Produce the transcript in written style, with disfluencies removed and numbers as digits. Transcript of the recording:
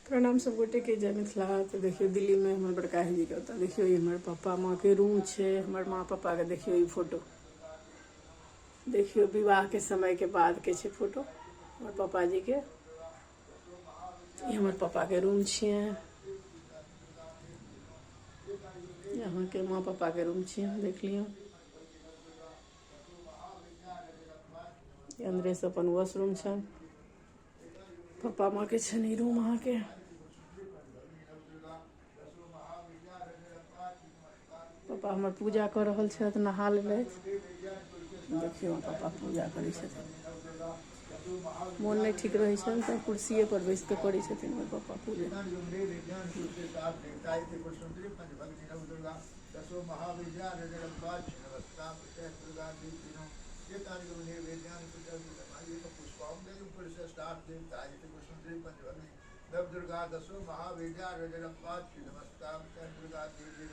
प्रणाम सब गोटे के जय मिथिला। तो देखियो दिल्ली में हमारे बड़का जी के होता देखियो हमारे पापा माँ के रूम छे। हमारे माँ पापा के देखियो ये फोटो, देखियो विवाह के समय के बाद के छे फोटो हमारे पापा जी के। ये हमारे पापा के रूम छिए, यहाँ के माँ पापा के रूम छिए, देख लियो। अंदरे से अपन वॉशरूम छन, पापा माँ के छन ई रूम अहाँ के। पापा हमर पूजा कर रहल छथि, नहा लेलथि। देखियो पापा पूजा करै छथिन, मोन नहीं ठीक रहे छन तो कुर्सिए पर बैस के करै छथिन हमर पापा पूजा। दुर्गा दसो महाविद्या नमस्कार दुर्गा देवी